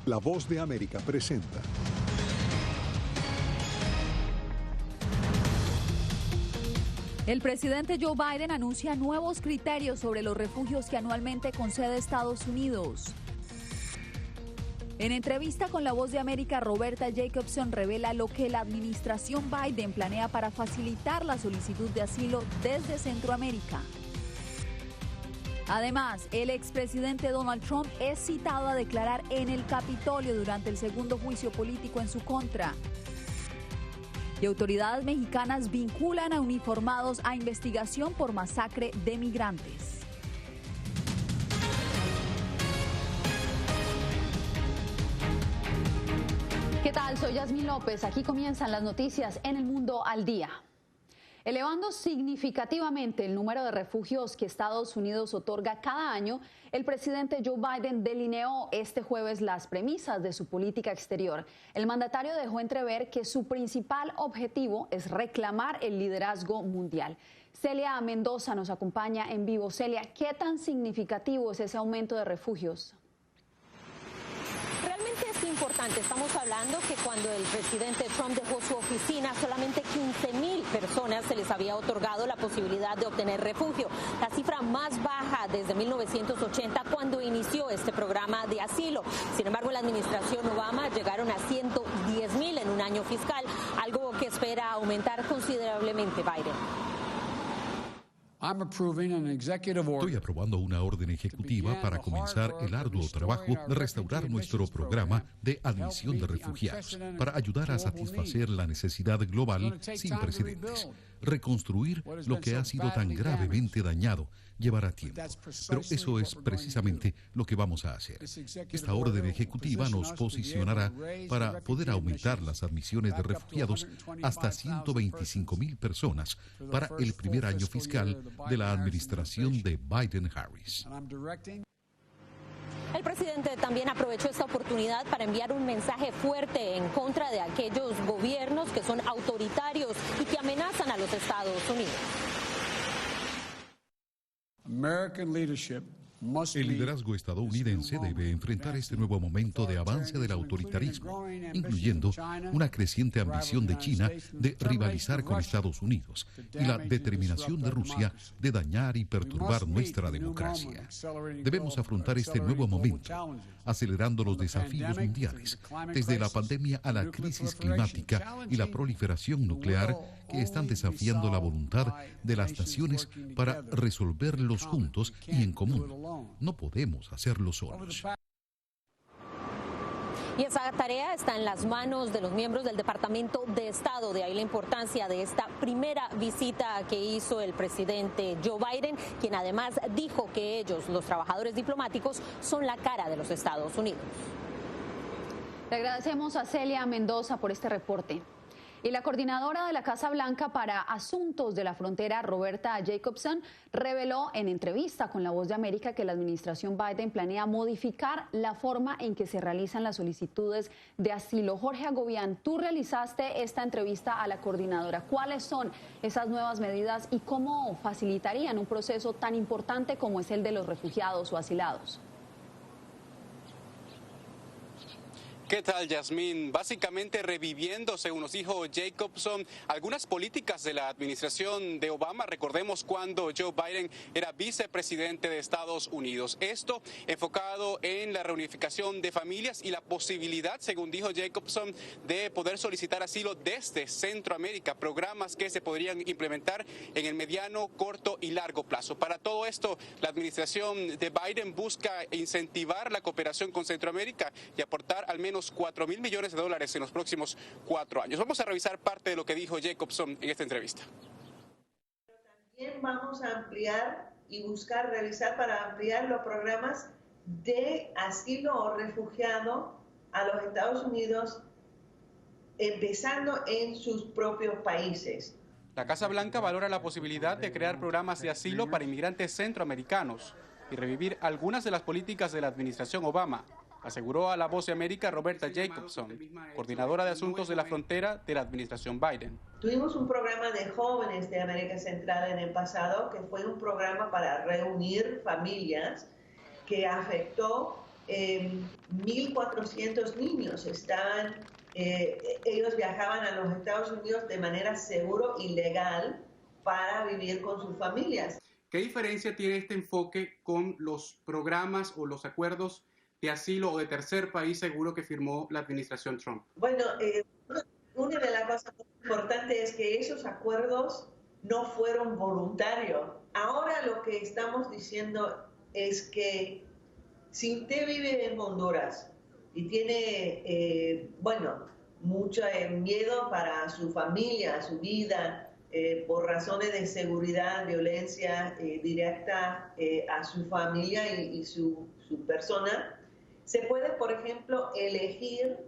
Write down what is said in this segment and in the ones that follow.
La Voz de América presenta. El presidente Joe Biden anuncia nuevos criterios sobre los refugios que anualmente concede Estados Unidos. En entrevista con La Voz de América, Roberta Jacobson revela lo que la administración Biden planea para facilitar la solicitud de asilo desde Centroamérica. Además, el expresidente Donald Trump es citado a declarar en el Capitolio durante el segundo juicio político en su contra. Y autoridades mexicanas vinculan a uniformados a investigación por masacre de migrantes. ¿Qué tal? Soy Yasmín López. Aquí comienzan las noticias en El Mundo al Día. Elevando significativamente el número de refugios que Estados Unidos otorga cada año, el presidente Joe Biden delineó este jueves las premisas de su política exterior. El mandatario dejó entrever que su principal objetivo es reclamar el liderazgo mundial. Celia Mendoza nos acompaña en vivo. Celia, ¿qué tan significativo es ese aumento de refugios? Importante. Estamos hablando que cuando el presidente Trump dejó su oficina, solamente 15,000 personas se les había otorgado la posibilidad de obtener refugio, la cifra más baja desde 1980 cuando inició este programa de asilo. Sin embargo, en la administración Obama llegaron a 110,000 en un año fiscal, algo que espera aumentar considerablemente Biden. Estoy aprobando una orden ejecutiva para comenzar el arduo trabajo de restaurar nuestro programa de admisión de refugiados, para ayudar a satisfacer la necesidad global sin precedentes. Reconstruir lo que ha sido tan gravemente dañado llevará tiempo, pero eso es precisamente lo que vamos a hacer. Esta orden ejecutiva nos posicionará para poder aumentar las admisiones de refugiados hasta 125,000 personas para el primer año fiscal de la administración de Biden-Harris. El presidente también aprovechó esta oportunidad para enviar un mensaje fuerte en contra de aquellos gobiernos que son autoritarios y que amenazan a los Estados Unidos. El liderazgo estadounidense debe enfrentar este nuevo momento de avance del autoritarismo, incluyendo una creciente ambición de China de rivalizar con Estados Unidos y la determinación de Rusia de dañar y perturbar nuestra democracia. Debemos afrontar este nuevo momento, acelerando los desafíos mundiales, desde la pandemia a la crisis climática y la proliferación nuclear, que están desafiando la voluntad de las naciones para resolverlos juntos y en común. No podemos hacerlo solos. Y esa tarea está en las manos de los miembros del Departamento de Estado. De ahí la importancia de esta primera visita que hizo el presidente Joe Biden, quien además dijo que ellos, los trabajadores diplomáticos, son la cara de los Estados Unidos. Le agradecemos a Celia Mendoza por este reporte. Y la coordinadora de la Casa Blanca para Asuntos de la Frontera, Roberta Jacobson, reveló en entrevista con La Voz de América que la administración Biden planea modificar la forma en que se realizan las solicitudes de asilo. Jorge Agobián, tú realizaste esta entrevista a la coordinadora. ¿Cuáles son esas nuevas medidas y cómo facilitarían un proceso tan importante como es el de los refugiados o asilados? ¿Qué tal, Yasmín? Básicamente reviviendo, según nos dijo Jacobson, algunas políticas de la administración de Obama. Recordemos cuando Joe Biden era vicepresidente de Estados Unidos. Esto enfocado en la reunificación de familias y la posibilidad, según dijo Jacobson, de poder solicitar asilo desde Centroamérica. Programas que se podrían implementar en el mediano, corto y largo plazo. Para todo esto, la administración de Biden busca incentivar la cooperación con Centroamérica y aportar al menos $4,000 millones en los próximos 4 años. Vamos a revisar parte de lo que dijo Jacobson en esta entrevista. También vamos a ampliar y buscar realizar para ampliar los programas de asilo o refugiado a los Estados Unidos, empezando en sus propios países. La Casa Blanca valora la posibilidad de crear programas de asilo para inmigrantes centroamericanos y revivir algunas de las políticas de la administración Obama, aseguró a La Voz de América Roberta Jacobson, coordinadora de Asuntos de la Frontera de la administración Biden. Tuvimos un programa de jóvenes de América Central en el pasado, que fue un programa para reunir familias que afectó 1.400 niños ellos viajaban a los Estados Unidos de manera segura y legal para vivir con sus familias. ¿Qué diferencia tiene este enfoque con los programas o los acuerdos de asilo o de tercer país seguro que firmó la administración Trump? Bueno, una de las cosas importantes es que esos acuerdos no fueron voluntarios. Ahora lo que estamos diciendo es que si usted vive en Honduras y tiene, mucho miedo para su familia, su vida, por razones de seguridad, violencia directa a su familia y su persona, se puede, por ejemplo, elegir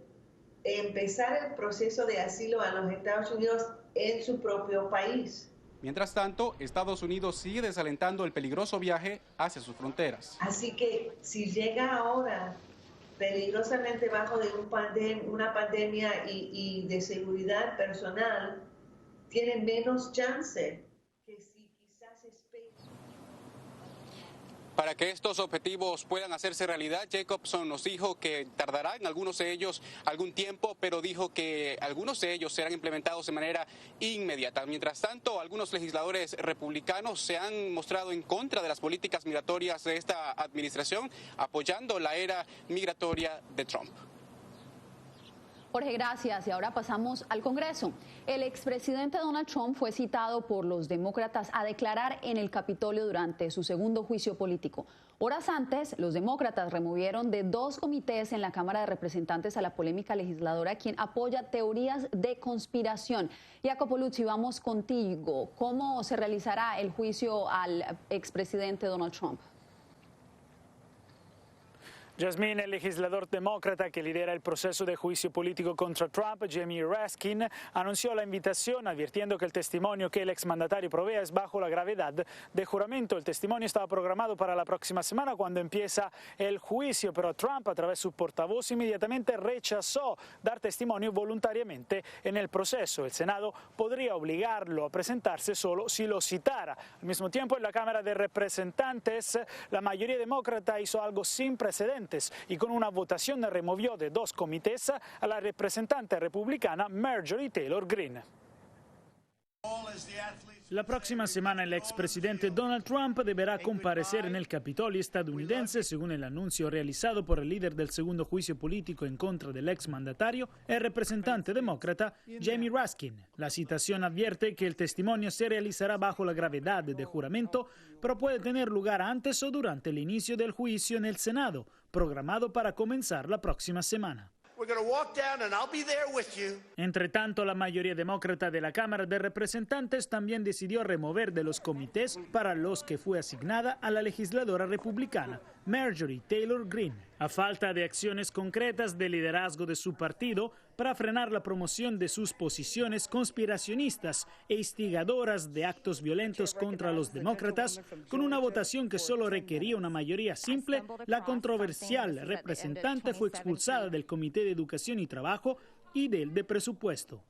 empezar el proceso de asilo a los Estados Unidos en su propio país. Mientras tanto, Estados Unidos sigue desalentando el peligroso viaje hacia sus fronteras. Así que si llega ahora peligrosamente bajo de una pandemia y de seguridad personal, tiene menos chance que si quizás espera. Para que estos objetivos puedan hacerse realidad, Jacobson nos dijo que tardará en algunos de ellos algún tiempo, pero dijo que algunos de ellos serán implementados de manera inmediata. Mientras tanto, algunos legisladores republicanos se han mostrado en contra de las políticas migratorias de esta administración, apoyando la era migratoria de Trump. Jorge, gracias. Y ahora pasamos al Congreso. El expresidente Donald Trump fue citado por los demócratas a declarar en el Capitolio durante su segundo juicio político. Horas antes, los demócratas removieron de 2 comités en la Cámara de Representantes a la polémica legisladora quien apoya teorías de conspiración. Jacopo Luzzi, vamos contigo. ¿Cómo se realizará el juicio al expresidente Donald Trump? Yasmín, el legislador demócrata que lidera el proceso de juicio político contra Trump, Jamie Raskin, anunció la invitación advirtiendo que el testimonio que el exmandatario provea es bajo la gravedad de juramento. El testimonio estaba programado para la próxima semana cuando empieza el juicio, pero Trump, a través de su portavoz, inmediatamente rechazó dar testimonio voluntariamente en el proceso. El Senado podría obligarlo a presentarse solo si lo citara. Al mismo tiempo, en la Cámara de Representantes, la mayoría demócrata hizo algo sin precedentes y con una votación removió de 2 comités a la representante republicana Marjorie Taylor Greene. La próxima semana el expresidente Donald Trump deberá comparecer en el Capitolio estadounidense, según el anuncio realizado por el líder del segundo juicio político en contra del exmandatario, el representante demócrata Jamie Raskin. La citación advierte que el testimonio se realizará bajo la gravedad de juramento, pero puede tener lugar antes o durante el inicio del juicio en el Senado, programado para comenzar la próxima semana. Entre tanto, la mayoría demócrata de la Cámara de Representantes también decidió remover de los comités para los que fue asignada a la legisladora republicana Marjorie Taylor Greene. A falta de acciones concretas de liderazgo de su partido para frenar la promoción de sus posiciones conspiracionistas e instigadoras de actos violentos contra los demócratas, con una votación que solo requería una mayoría simple, la controversial representante fue expulsada del Comité de Educación y Trabajo y del de Presupuesto.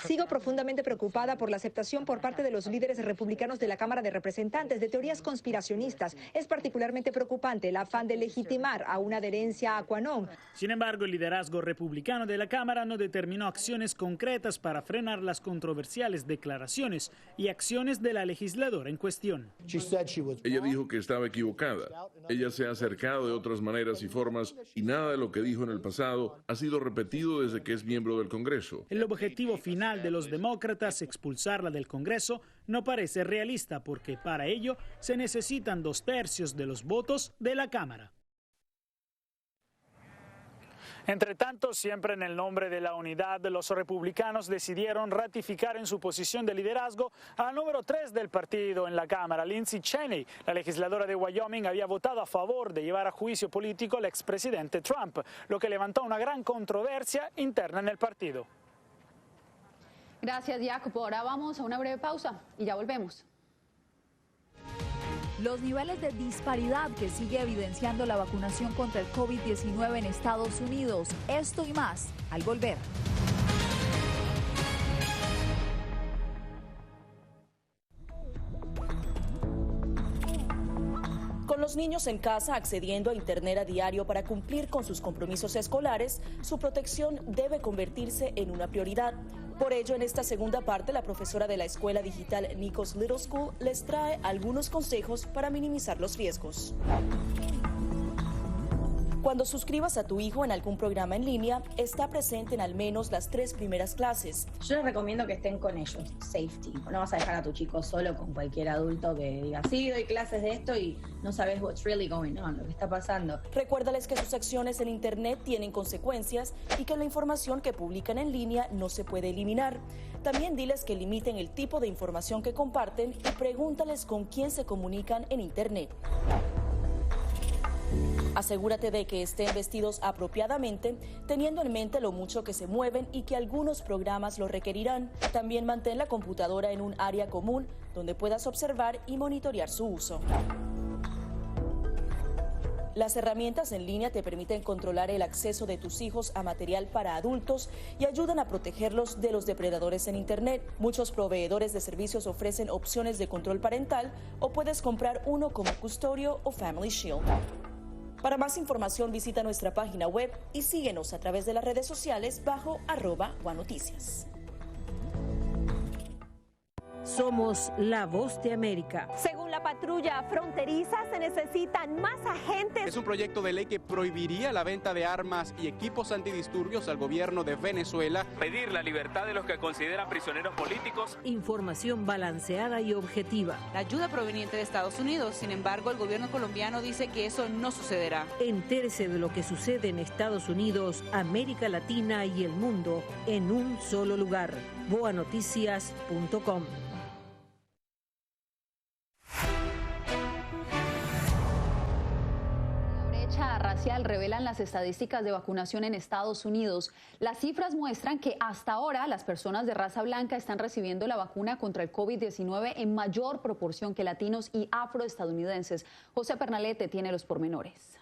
Sigo profundamente preocupada por la aceptación por parte de los líderes republicanos de la Cámara de Representantes de teorías conspiracionistas. Es particularmente preocupante el afán de legitimar a una adherencia a QAnon. Sin embargo, el liderazgo republicano de la Cámara no determinó acciones concretas para frenar las controversiales declaraciones y acciones de la legisladora en cuestión. Ella dijo que estaba equivocada. Ella se ha acercado de otras maneras y formas y nada de lo que dijo en el pasado ha sido repetido desde que es miembro del Congreso. El objetivo final de los demócratas, expulsarla del Congreso, no parece realista porque para ello se necesitan 2/3 de los votos de la Cámara. Entre tanto, siempre en el nombre de la unidad, los republicanos decidieron ratificar en su posición de liderazgo a la número 3 del partido en la Cámara, Lindsay Cheney. La legisladora de Wyoming había votado a favor de llevar a juicio político al expresidente Trump, lo que levantó una gran controversia interna en el partido. Gracias, Jacopo. Ahora vamos a una breve pausa y ya volvemos. Los niveles de disparidad que sigue evidenciando la vacunación contra el COVID-19 en Estados Unidos. Esto y más al volver. Con los niños en casa accediendo a Internet a diario para cumplir con sus compromisos escolares, su protección debe convertirse en una prioridad. Por ello, en esta segunda parte, la profesora de la escuela digital Nikos Little School les trae algunos consejos para minimizar los riesgos. Cuando suscribas a tu hijo en algún programa en línea, está presente en al menos las 3 primeras clases. Yo les recomiendo que estén con ellos, safety. No vas a dejar a tu chico solo con cualquier adulto que diga, sí, doy clases de esto y no sabes what's really going on, lo que está pasando. Recuérdales que sus acciones en Internet tienen consecuencias y que la información que publican en línea no se puede eliminar. También diles que limiten el tipo de información que comparten y pregúntales con quién se comunican en Internet. Asegúrate de que estén vestidos apropiadamente, teniendo en mente lo mucho que se mueven y que algunos programas lo requerirán. También mantén la computadora en un área común donde puedas observar y monitorear su uso. Las herramientas en línea te permiten controlar el acceso de tus hijos a material para adultos y ayudan a protegerlos de los depredadores en Internet. Muchos proveedores de servicios ofrecen opciones de control parental o puedes comprar uno como Custodio o Family Shield. Para más información visita nuestra página web y síguenos a través de las redes sociales bajo @OneNoticias. Somos la voz de América. Según la patrulla fronteriza, se necesitan más agentes. Es un proyecto de ley que prohibiría la venta de armas y equipos antidisturbios al gobierno de Venezuela. Pedir la libertad de los que consideran prisioneros políticos. Información balanceada y objetiva. La ayuda proveniente de Estados Unidos, sin embargo, el gobierno colombiano dice que eso no sucederá. Entérese de lo que sucede en Estados Unidos, América Latina y el mundo en un solo lugar. boanoticias.com. Racial revelan las estadísticas de vacunación en Estados Unidos. Las cifras muestran que hasta ahora las personas de raza blanca están recibiendo la vacuna contra el COVID-19 en mayor proporción que latinos y afroestadounidenses. José Pernalete tiene los pormenores.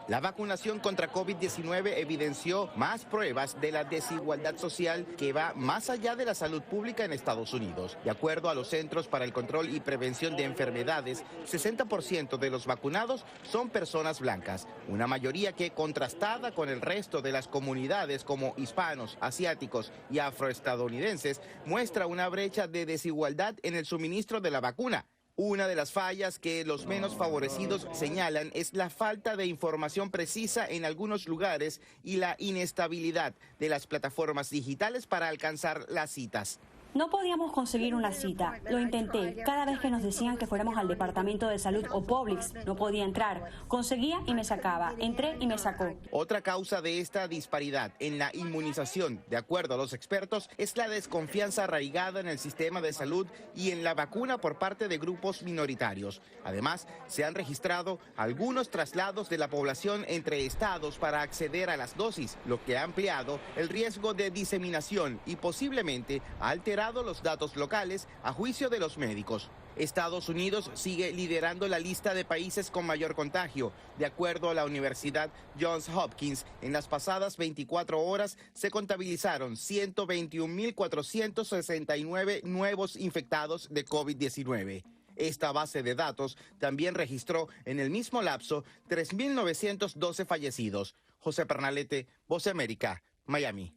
La vacunación contra COVID-19 evidenció más pruebas de la desigualdad social que va más allá de la salud pública en Estados Unidos. De acuerdo a los Centros para el Control y Prevención de Enfermedades, 60% de los vacunados son personas blancas, una mayoría que, contrastada con el resto de las comunidades como hispanos, asiáticos y afroestadounidenses, muestra una brecha de desigualdad en el suministro de la vacuna. Una de las fallas que los menos favorecidos señalan es la falta de información precisa en algunos lugares y la inestabilidad de las plataformas digitales para alcanzar las citas. No podíamos conseguir una cita. Lo intenté. Cada vez que nos decían que fuéramos al Departamento de Salud o Publix, no podía entrar. Conseguía y me sacaba. Entré y me sacó. Otra causa de esta disparidad en la inmunización, de acuerdo a los expertos, es la desconfianza arraigada en el sistema de salud y en la vacuna por parte de grupos minoritarios. Además, se han registrado algunos traslados de la población entre estados para acceder a las dosis, lo que ha ampliado el riesgo de diseminación y posiblemente ha alterado los datos locales a juicio de los médicos. Estados Unidos sigue liderando la lista de países con mayor contagio. De acuerdo a la Universidad Johns Hopkins, en las pasadas 24 horas se contabilizaron 121.469 nuevos infectados de COVID-19. Esta base de datos también registró en el mismo lapso 3.912 fallecidos. José Pernalete, Voz de América, Miami.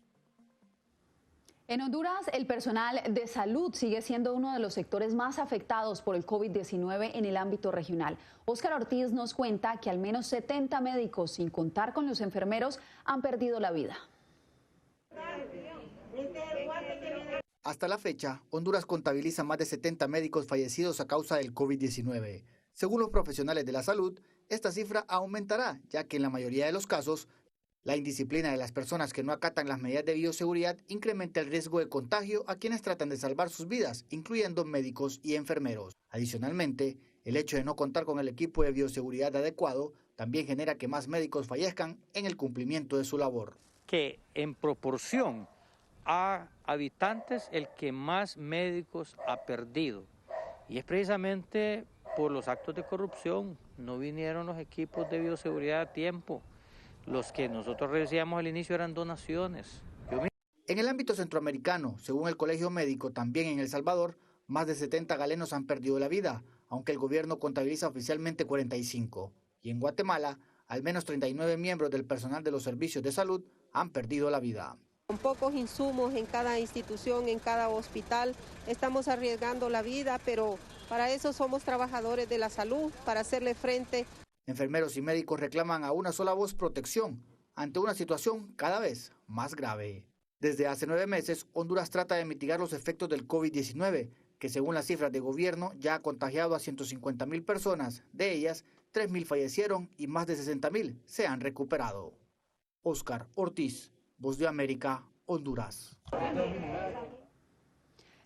En Honduras, el personal de salud sigue siendo uno de los sectores más afectados por el COVID-19 en el ámbito regional. Óscar Ortiz nos cuenta que al menos 70 médicos, sin contar con los enfermeros, han perdido la vida. Hasta la fecha, Honduras contabiliza más de 70 médicos fallecidos a causa del COVID-19. Según los profesionales de la salud, esta cifra aumentará, ya que en la mayoría de los casos, la indisciplina de las personas que no acatan las medidas de bioseguridad incrementa el riesgo de contagio a quienes tratan de salvar sus vidas, incluyendo médicos y enfermeros. Adicionalmente, el hecho de no contar con el equipo de bioseguridad adecuado también genera que más médicos fallezcan en el cumplimiento de su labor. Que en proporción a habitantes, el que más médicos ha perdido. Y es precisamente por los actos de corrupción. No vinieron los equipos de bioseguridad a tiempo. Los que nosotros recibíamos al inicio eran donaciones. En el ámbito centroamericano, según el Colegio Médico, también en El Salvador, más de 70 galenos han perdido la vida. aunque el gobierno contabiliza oficialmente 45. Y en Guatemala, al menos 39 miembros del personal de los servicios de salud han perdido la vida. Con pocos insumos en cada institución, en cada hospital, estamos arriesgando la vida, pero para eso somos trabajadores de la salud, para hacerle frente. Enfermeros y médicos reclaman a una sola voz protección ante una situación cada vez más grave. Desde hace 9 meses, Honduras trata de mitigar los efectos del COVID-19, que según las cifras de gobierno ya ha contagiado a 150,000 personas. De ellas, 3,000 fallecieron y más de 60,000 se han recuperado. Oscar Ortiz, Voz de América, Honduras.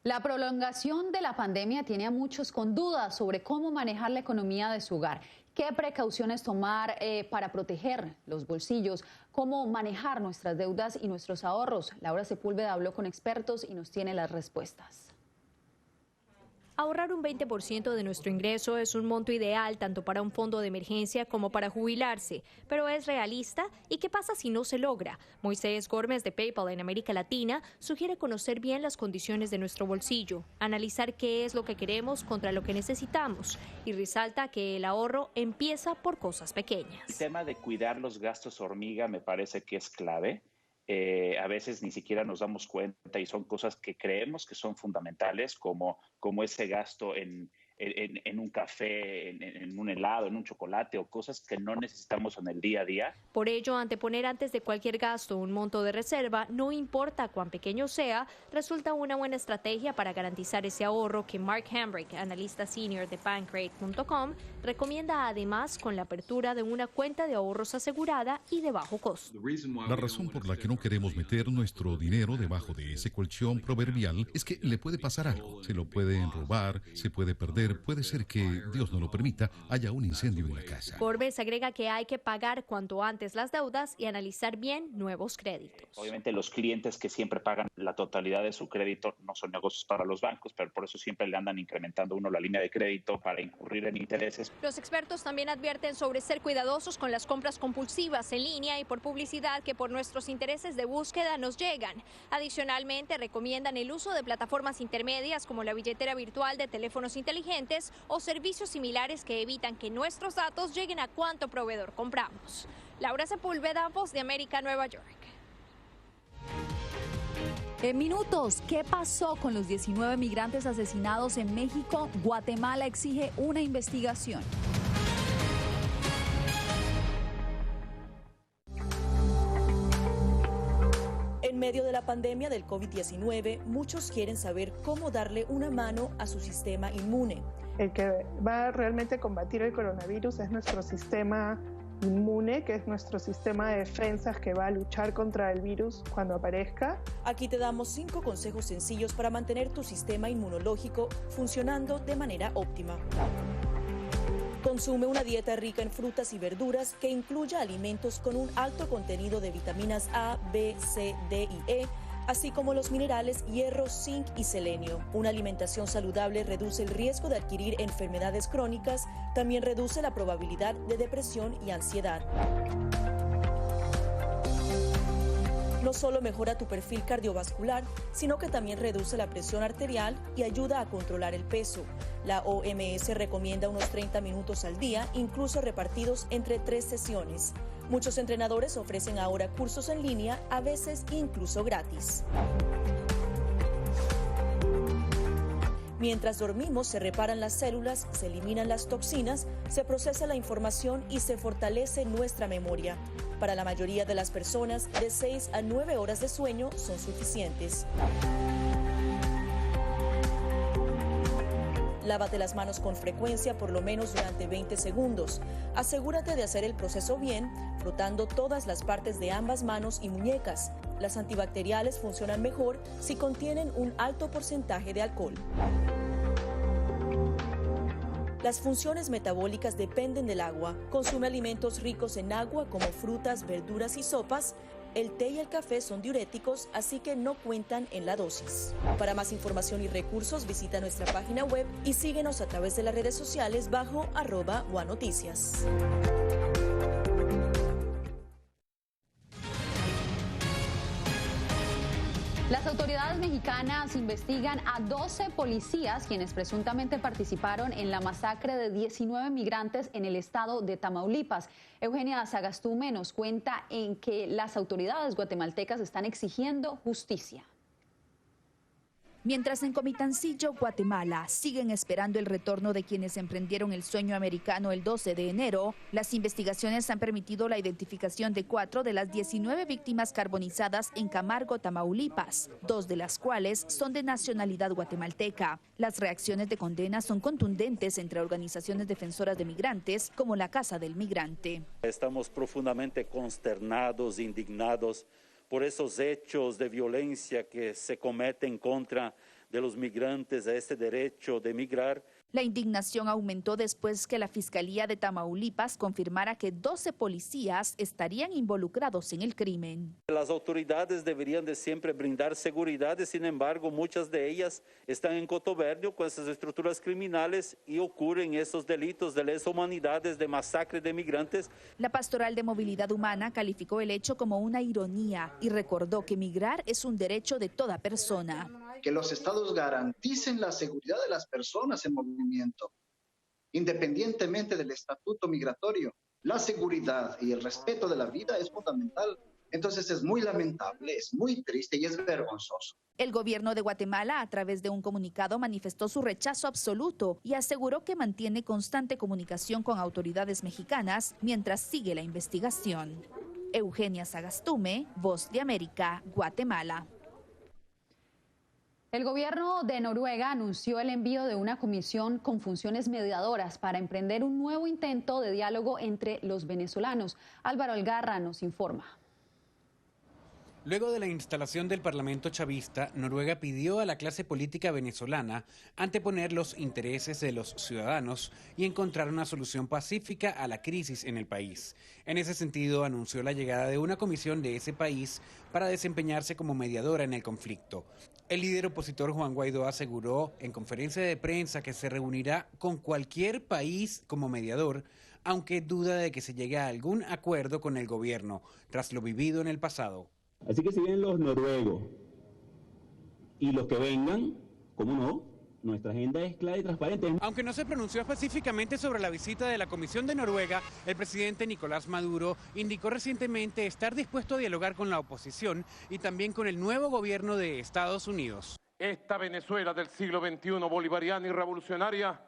La prolongación de la pandemia tiene a muchos con dudas sobre cómo manejar la economía de su hogar. ¿Qué precauciones tomar para proteger los bolsillos? ¿Cómo manejar nuestras deudas y nuestros ahorros? Laura Sepúlveda habló con expertos y nos tiene las respuestas. Ahorrar un 20% de nuestro ingreso es un monto ideal tanto para un fondo de emergencia como para jubilarse, pero ¿es realista? ¿Y qué pasa si no se logra? Moisés Gómez de PayPal en América Latina sugiere conocer bien las condiciones de nuestro bolsillo, analizar qué es lo que queremos contra lo que necesitamos y resalta que el ahorro empieza por cosas pequeñas. El tema de cuidar los gastos hormiga me parece que es clave. A veces ni siquiera nos damos cuenta y son cosas que creemos que son fundamentales, como ese gasto en un café, en un helado, en un chocolate o cosas que no necesitamos en el día a día. Por ello, anteponer antes de cualquier gasto un monto de reserva, no importa cuán pequeño sea, resulta una buena estrategia para garantizar ese ahorro que Mark Hambrick, analista senior de Bankrate.com, recomienda además con la apertura de una cuenta de ahorros asegurada y de bajo costo. La razón por la que no queremos meter nuestro dinero debajo de ese colchón proverbial es que le puede pasar algo. Se lo pueden robar, se puede perder, puede ser que, Dios no lo permita, haya un incendio en la casa. Forbes agrega que hay que pagar cuanto antes las deudas y analizar bien nuevos créditos. Obviamente los clientes que siempre pagan la totalidad de su crédito no son negocios para los bancos, pero por eso siempre le andan incrementando uno la línea de crédito para incurrir en intereses. Los expertos también advierten sobre ser cuidadosos con las compras compulsivas en línea y por publicidad que por nuestros intereses de búsqueda nos llegan. Adicionalmente, recomiendan el uso de plataformas intermedias como la billetera virtual de teléfonos inteligentes o servicios similares que evitan que nuestros datos lleguen a cuánto proveedor compramos. Laura Sepúlveda, Voz de América, Nueva York. En minutos, ¿qué pasó con los 19 migrantes asesinados en México? Guatemala exige una investigación. En medio de la pandemia del COVID-19, muchos quieren saber cómo darle una mano a su sistema inmune. El que va a realmente combatir el coronavirus es nuestro sistema inmune, que es nuestro sistema de defensas que va a luchar contra el virus cuando aparezca. Aquí te damos 5 consejos sencillos para mantener tu sistema inmunológico funcionando de manera óptima. Consume una dieta rica en frutas y verduras que incluya alimentos con un alto contenido de vitaminas A, B, C, D y E, así como los minerales hierro, zinc y selenio. Una alimentación saludable reduce el riesgo de adquirir enfermedades crónicas, también reduce la probabilidad de depresión y ansiedad. No solo mejora tu perfil cardiovascular, sino que también reduce la presión arterial y ayuda a controlar el peso. La OMS recomienda unos 30 minutos al día, incluso repartidos entre 3 sesiones. Muchos entrenadores ofrecen ahora cursos en línea, a veces incluso gratis. Mientras dormimos, se reparan las células, se eliminan las toxinas, se procesa la información y se fortalece nuestra memoria. Para la mayoría de las personas, de 6 a 9 horas de sueño son suficientes. Lávate las manos con frecuencia, por lo menos durante 20 segundos. Asegúrate de hacer el proceso bien, frotando todas las partes de ambas manos y muñecas. Las antibacteriales funcionan mejor si contienen un alto porcentaje de alcohol. Las funciones metabólicas dependen del agua. Consume alimentos ricos en agua como frutas, verduras y sopas. El té y el café son diuréticos, así que no cuentan en la dosis. Para más información y recursos, visita nuestra página web y síguenos a través de las redes sociales bajo @guanoticias. Las autoridades mexicanas investigan a 12 policías quienes presuntamente participaron en la masacre de 19 migrantes en el estado de Tamaulipas. Eugenia Sagastume nos cuenta en que las autoridades guatemaltecas están exigiendo justicia. Mientras en Comitancillo, Guatemala, siguen esperando el retorno de quienes emprendieron el sueño americano el 12 de enero, las investigaciones han permitido la identificación de 4 de las 19 víctimas carbonizadas en Camargo, Tamaulipas, 2 de las cuales son de nacionalidad guatemalteca. Las reacciones de condena son contundentes entre organizaciones defensoras de migrantes como la Casa del Migrante. Estamos profundamente consternados, indignados por esos hechos de violencia que se cometen contra de los migrantes a este derecho de migrar. La indignación aumentó después que la Fiscalía de Tamaulipas confirmara que 12 policías estarían involucrados en el crimen. Las autoridades deberían de siempre brindar seguridad, y sin embargo muchas de ellas están en contubernio con esas estructuras criminales y ocurren esos delitos de lesa humanidad, de masacre de migrantes. La Pastoral de Movilidad Humana calificó el hecho como una ironía y recordó que migrar es un derecho de toda persona. Que los estados garanticen la seguridad de las personas en movimiento, independientemente del estatuto migratorio. La seguridad y el respeto de la vida es fundamental. Entonces es muy lamentable, es muy triste y es vergonzoso. El gobierno de Guatemala, a través de un comunicado, manifestó su rechazo absoluto y aseguró que mantiene constante comunicación con autoridades mexicanas mientras sigue la investigación. Eugenia Sagastume, Voz de América, Guatemala. El gobierno de Noruega anunció el envío de una comisión con funciones mediadoras para emprender un nuevo intento de diálogo entre los venezolanos. Álvaro Algarra nos informa. Luego de la instalación del Parlamento chavista, Noruega pidió a la clase política venezolana anteponer los intereses de los ciudadanos y encontrar una solución pacífica a la crisis en el país. En ese sentido, anunció la llegada de una comisión de ese país para desempeñarse como mediadora en el conflicto. El líder opositor Juan Guaidó aseguró en conferencia de prensa que se reunirá con cualquier país como mediador, aunque duda de que se llegue a algún acuerdo con el gobierno, tras lo vivido en el pasado. Así que si vienen los noruegos y los que vengan, ¿cómo no? Nuestra agenda es clara y transparente. Aunque no se pronunció específicamente sobre la visita de la Comisión de Noruega, el presidente Nicolás Maduro indicó recientemente estar dispuesto a dialogar con la oposición y también con el nuevo gobierno de Estados Unidos. Esta Venezuela del siglo XXI, bolivariana y revolucionaria,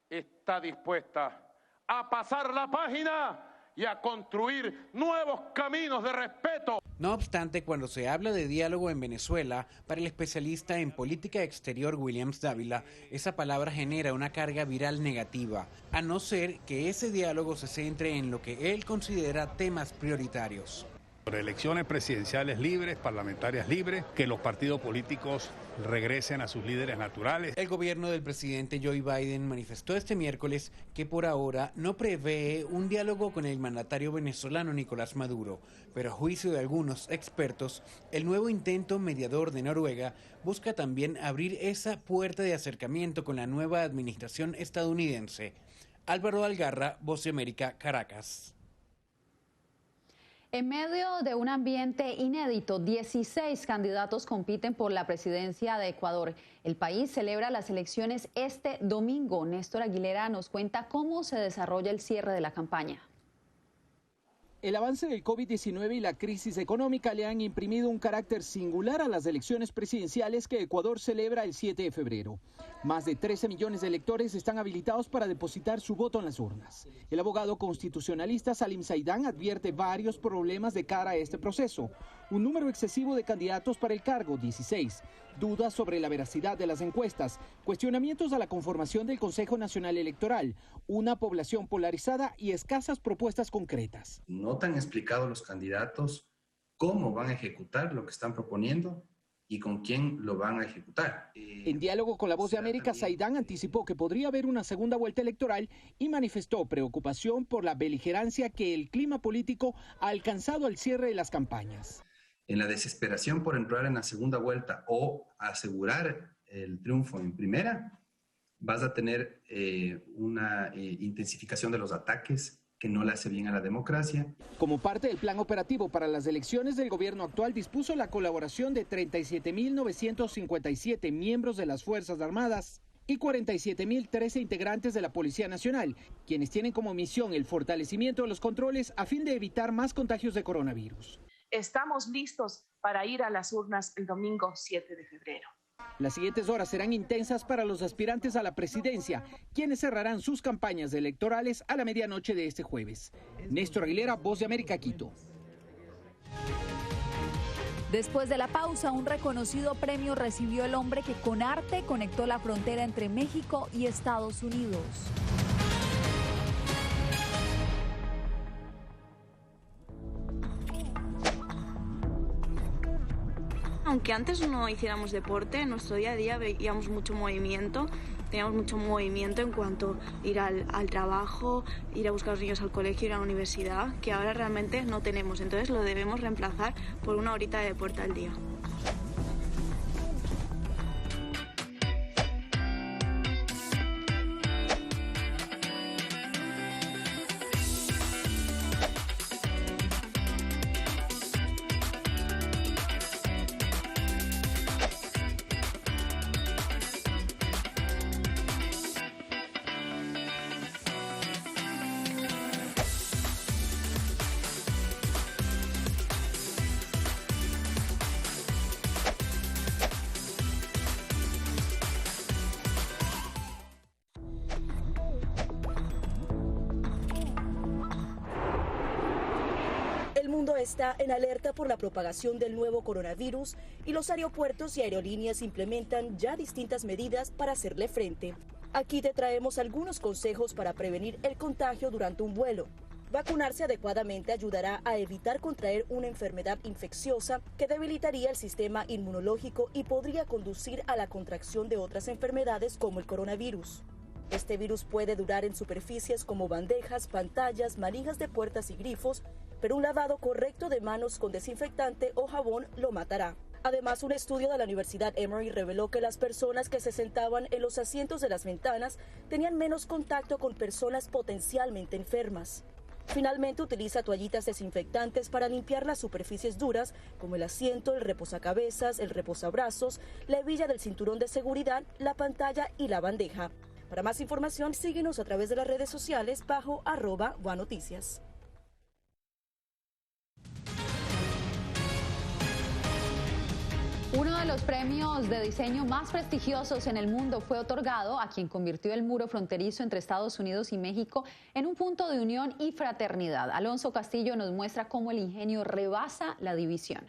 está dispuesta a pasar la página y a construir nuevos caminos de respeto. No obstante, cuando se habla de diálogo en Venezuela, para el especialista en política exterior Williams Dávila, esa palabra genera una carga viral negativa, a no ser que ese diálogo se centre en lo que él considera temas prioritarios. Elecciones presidenciales libres, parlamentarias libres, que los partidos políticos regresen a sus líderes naturales. El gobierno del presidente Joe Biden manifestó este miércoles que por ahora no prevé un diálogo con el mandatario venezolano Nicolás Maduro, pero a juicio de algunos expertos, el nuevo intento mediador de Noruega busca también abrir esa puerta de acercamiento con la nueva administración estadounidense. Álvaro Algarra, Voz de América, Caracas. En medio de un ambiente inédito, 16 candidatos compiten por la presidencia de Ecuador. El país celebra las elecciones este domingo. Néstor Aguilera nos cuenta cómo se desarrolla el cierre de la campaña. El avance del COVID-19 y la crisis económica le han imprimido un carácter singular a las elecciones presidenciales que Ecuador celebra el 7 de febrero. Más de 13 millones de electores están habilitados para depositar su voto en las urnas. El abogado constitucionalista Salim Saidán advierte varios problemas de cara a este proceso. Un número excesivo de candidatos para el cargo, 16. Dudas sobre la veracidad de las encuestas, cuestionamientos a la conformación del Consejo Nacional Electoral, una población polarizada y escasas propuestas concretas. No tan explicados los candidatos cómo van a ejecutar lo que están proponiendo y con quién lo van a ejecutar. En diálogo con la Voz de América, Saidán anticipó que podría haber una segunda vuelta electoral y manifestó preocupación por la beligerancia que el clima político ha alcanzado al cierre de las campañas. En la desesperación por entrar en la segunda vuelta o asegurar el triunfo en primera, vas a tener una intensificación de los ataques que no le hace bien a la democracia. Como parte del plan operativo para las elecciones, el gobierno actual dispuso la colaboración de 37.957 miembros de las Fuerzas Armadas y 47.013 integrantes de la Policía Nacional, quienes tienen como misión el fortalecimiento de los controles a fin de evitar más contagios de coronavirus. Estamos listos para ir a las urnas el domingo 7 de febrero. Las siguientes horas serán intensas para los aspirantes a la presidencia, quienes cerrarán sus campañas electorales a la medianoche de este jueves. Néstor Aguilera, Voz de América, Quito. Después de la pausa, un reconocido premio recibió el hombre que con arte conectó la frontera entre México y Estados Unidos. Aunque antes no hiciéramos deporte, en nuestro día a día veíamos mucho movimiento, teníamos mucho movimiento en cuanto a ir al trabajo, ir a buscar a los niños al colegio, ir a la universidad, que ahora realmente no tenemos, entonces lo debemos reemplazar por una horita de deporte al día. Está en alerta por la propagación del nuevo coronavirus y los aeropuertos y aerolíneas implementan ya distintas medidas para hacerle frente. Aquí te traemos algunos consejos para prevenir el contagio durante un vuelo. Vacunarse adecuadamente ayudará a evitar contraer una enfermedad infecciosa que debilitaría el sistema inmunológico y podría conducir a la contracción de otras enfermedades como el coronavirus. Este virus puede durar en superficies como bandejas, pantallas, manijas de puertas y grifos, pero un lavado correcto de manos con desinfectante o jabón lo matará. Además, un estudio de la Universidad Emory reveló que las personas que se sentaban en los asientos de las ventanas tenían menos contacto con personas potencialmente enfermas. Finalmente, utiliza toallitas desinfectantes para limpiar las superficies duras como el asiento, el reposacabezas, el reposabrazos, la hebilla del cinturón de seguridad, la pantalla y la bandeja. Para más información, síguenos a través de las redes sociales bajo @voanoticias. Uno de los premios de diseño más prestigiosos en el mundo fue otorgado a quien convirtió el muro fronterizo entre Estados Unidos y México en un punto de unión y fraternidad. Alonso Castillo nos muestra cómo el ingenio rebasa la división.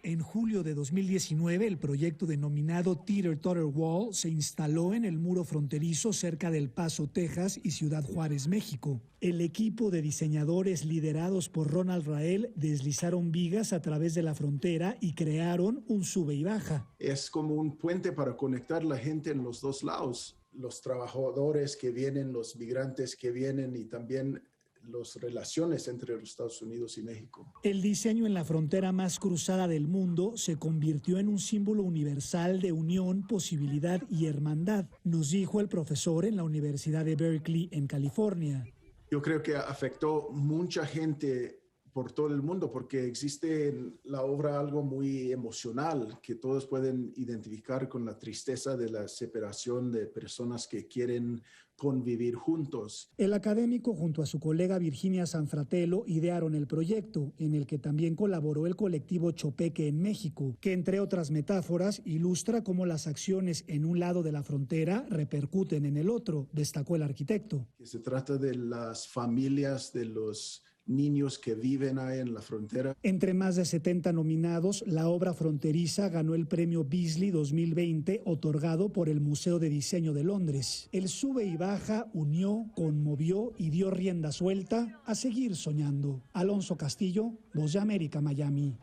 En julio de 2019, el proyecto denominado Teeter-Totter Wall se instaló en el muro fronterizo cerca del Paso, Texas y Ciudad Juárez, México. El equipo de diseñadores liderados por Ronald Rael deslizaron vigas a través de la frontera y crearon un sube y baja. Es como un puente para conectar la gente en los dos lados, los trabajadores que vienen, los migrantes que vienen y también las relaciones entre los Estados Unidos y México. El diseño en la frontera más cruzada del mundo se convirtió en un símbolo universal de unión, posibilidad y hermandad, nos dijo el profesor en la Universidad de Berkeley, en California. Yo creo que afectó mucha gente por todo el mundo porque existe en la obra algo muy emocional que todos pueden identificar con la tristeza de la separación de personas que quieren convivir juntos. El académico junto a su colega Virginia Sanfratello idearon el proyecto, en el que también colaboró el colectivo Chopeque en México, que entre otras metáforas ilustra cómo las acciones en un lado de la frontera repercuten en el otro, destacó el arquitecto. Se trata de las familias de los niños que viven ahí en la frontera. Entre más de 70 nominados, la obra fronteriza ganó el premio Beazley 2020, otorgado por el Museo de Diseño de Londres. El sube y baja unió, conmovió y dio rienda suelta a seguir soñando. Alonso Castillo, Voz de América, Miami.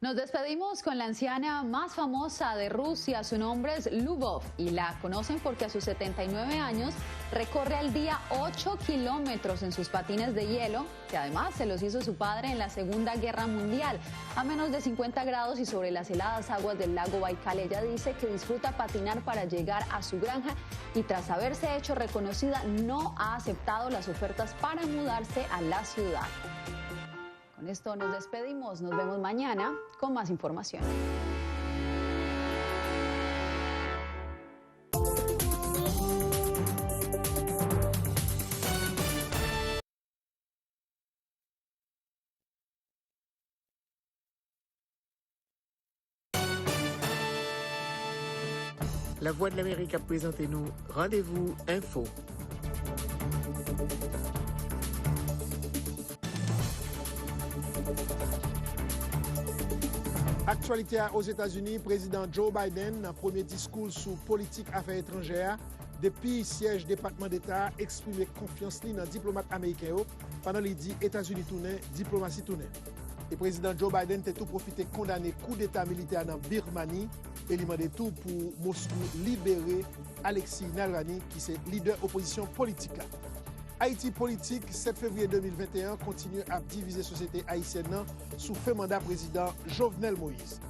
Nos despedimos con la anciana más famosa de Rusia. Su nombre es Lubov y la conocen porque a sus 79 años recorre al día 8 kilómetros en sus patines de hielo, que además se los hizo su padre en la Segunda Guerra Mundial. A menos de 50 grados y sobre las heladas aguas del lago Baikal, ella dice que disfruta patinar para llegar a su granja y tras haberse hecho reconocida no ha aceptado las ofertas para mudarse a la ciudad. Con esto nos despedimos, nos vemos mañana con más información. La Voix de l'Amérique a présenté nous Rendez-vous Info. Actualité aux États-Unis, président Joe Biden, dans premier discours sur politique affaires étrangères, depuis siège département d'État, exprimé confiance dans diplomate américain pendant les 10 États-Unis tournés, diplomatie tournée. Le président Joe Biden a tout profité condamner coup d'État militaire dans Birmanie et il demandé tout pour Moscou libérer Alexei Navalny, qui est leader opposition politique là. Haïti politique, 7 février 2021, continue à diviser la société haïtienne sous fait mandat président Jovenel Moïse.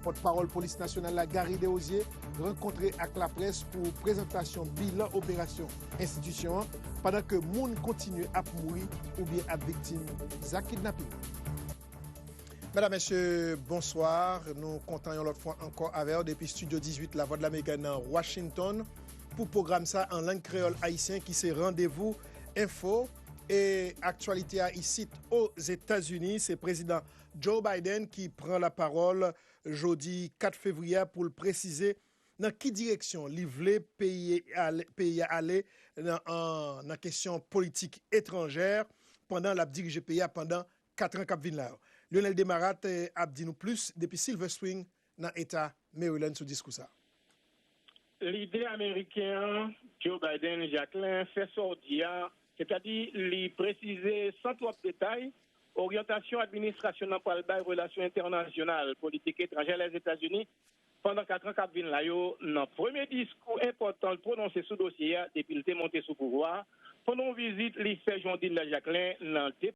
Porte-parole police nationale la Gary Desosiers rencontré avec la presse pour présentation bilan opération institution pendant que monde continue à mourir ou bien à victime de kidnapping. Mesdames, Messieurs, bonsoir. Nous comptons l'autre fois encore avec vous depuis Studio 18, La Voix de l'Amérique dans Washington, pour programme ça en langue créole haïtien qui c'est rendez-vous info et actualité ici aux États-Unis. C'est président Joe Biden qui prend la parole jeudi 4 février pour le préciser dans quelle direction il veut pays aller dans la question politique étrangère pendant la dirige pays pendant 4 ans qu'il là. Lionel Desmarat a dit nous plus depuis Silver Spring dans l'État Maryland sur discours ça. L'idée américaine, Joe Biden, Jacqueline, fait sortir, c'est-à-dire lui préciser sans trop de détails, orientation administration dans le relations internationales, politique étrangère les États-Unis, pendant 4 ans qu'il là, dans premier discours important prononcé sous dossier depuis le monté sous pouvoir, pendant une visite, il fait Jean-Dil Jacqueline dans le